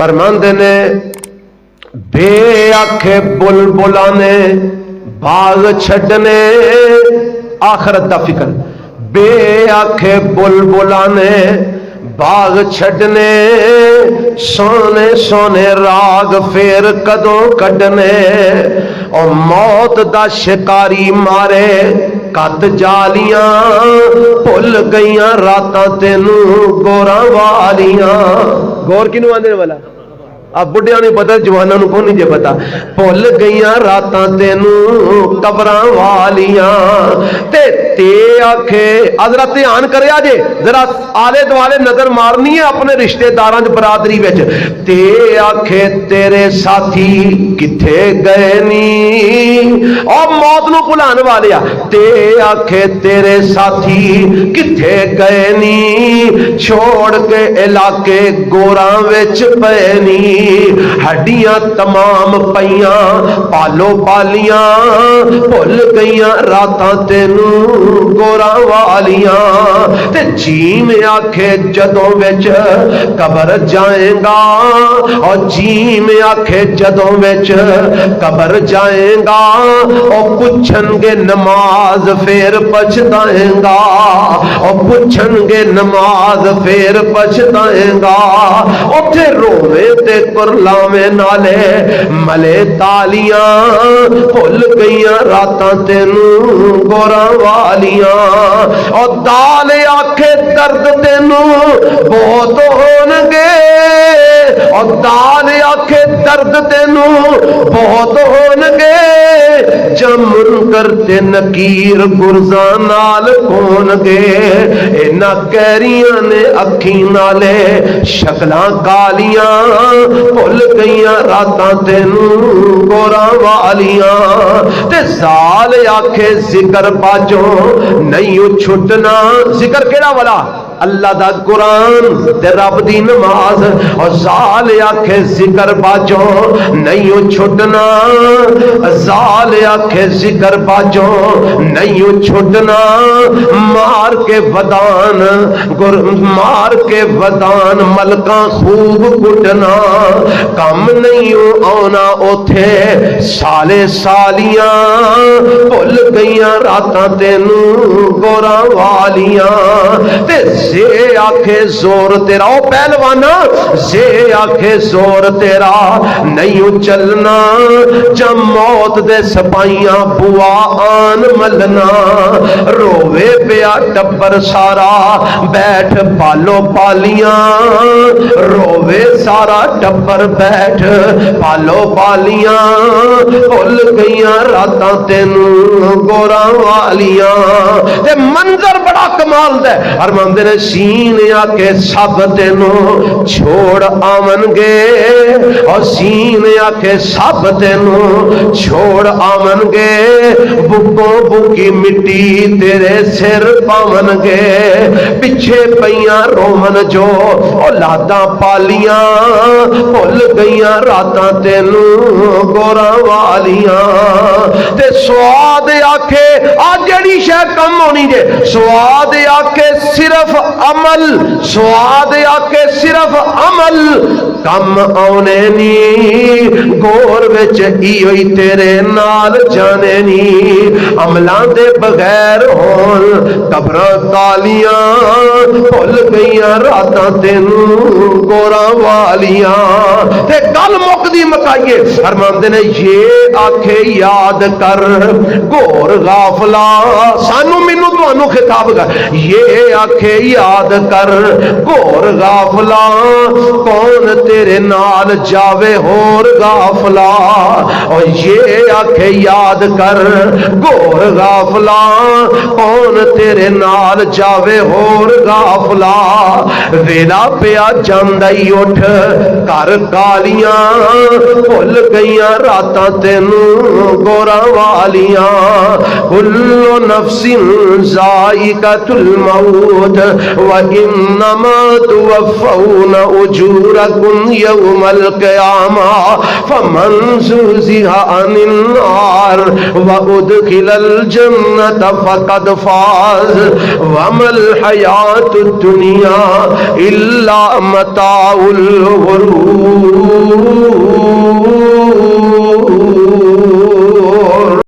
फरमांदे ने बेअखे बुलबुला ने बाग छड़ने आखरत दा फिक्र, बेअखे बुलबुला ने बाग छड़ने सोने सोने राग फेर कदों कढ़ने और मौत दा शिकारी मारे कत जालियां भुल गईयां रातां तेनू गोरा वालियां। गौर किनू आंदे वाला अब बुढ़िया नहीं पता जवाना को नहीं जे पता। भुल गईयां रातां तेनू कबरां वालियां ते आखे अजरा ध्यान करिया जे जरा आले दुआले नजर मारनी है अपने रिश्तेदारां च बरादरी विच। ते आखे तेरे साथी किथे गए नी और मौत नू भुलाने वाले ते आखे तेरे साथी किथे गए नी छोड़ के इलाके गोरां विच पे नी हड्डियां तमाम पईयां पालो पालियां भुल गईयां रातां तेनू गोरा वालियां ते जीम आखे जदों विच कबर जाएगा और जीम आखे जदों विच कबर जाएगा और पुछणगे नमाज फेर पछताएगा और पुछणगे नमाज फेर पछताएगा उथे रोवे ते कुरलावे नाले मले तालियां भुल गईयां रातां तेनू गोरा वालियां और दाल आखे दर्द तेनू बहुत होणगे और दाल आखे दर्द तेनू बहुत होणगे जमुन करते नकीर गुरजा नाल होणगे इन्हां कैरियां ने अखी नाले शक्लां कालियां भुल गईयां रातां तेनू गोरा वालियां ते साल आखे जिक्र बाजो नहीं छुटना। जिक्र केड़ा वाला अल्लाह दा कुरान ते रब दी नमाज और जाल आखे जिक्र बाजो नहीं छुटना। जाल आखे जिक्र बाजो नहीं छुटना मार के वदान मार के वदान मलका खूब कुटना कम नहीं आना उथे साले सालियां भुल गईयां रातां तेनू गोरा वालियां ते जे आखे जोर तेरा ओ पहलवाना जे आखे जोर तेरा नहीं चलना जब मौत दे सपाइयां बुआ आन मलना रोवे पिया टब्बर सारा बैठ पालो पालियां रोवे सारा टब्बर बैठ पालो पालियां भुल गईयां रातां तेनू गोरा वालियां ते मंजर बड़ा कमाल दा अरमांदे ने सीन आके सब तेनू छोड़ आवनगे और सीन आके सब तेनू छोड़ आवनगे बुकों बुकी मिट्टी तेरे सिर पावनगे पिछे पईयां रोवन जो औलादां पालियां भुल गईयां रातां तेनू गोरा वालियां ते स्वाद आखे आ जड़ी शै कम होनी जे स्वाद आखे सिर्फ अमल स्वाद आखे सिर्फ अमल कम आने नी गोर विच इहो ही तेरे नाल जाने नी अमलां दे बगैर होन कबरां कालियां भुल गईयां रातां तेनू गोरा वालियां ते गल मुकदी मकाइए फरमांदे ने ये आखे याद कर घोर गाफला सानू मैनू तुहानू खिताब कर ये आखे याद कर घोर गाफला कौन तेरे नाल जावे होर गाफला और ये आखे याद कर घोर गाफला कौन तेरे नाल जावे होर गाफला वेला पिया जांदा ही उठ कर कालियां भुल गईयां रातां तेनू गोरा वालियां कुल्लु नफ्सिन ज़ाइक़तुल मौत व इन्नमा तुवफ़्फ़ौना उजूरकुम यौमल क़ियामा फमन ज़ुहज़िहा अनिन नार व उदखिलल जन्नत फ़क़द फ़ाज़ वमल हयातुद दुनिया इल्ला मताउल गुरूर।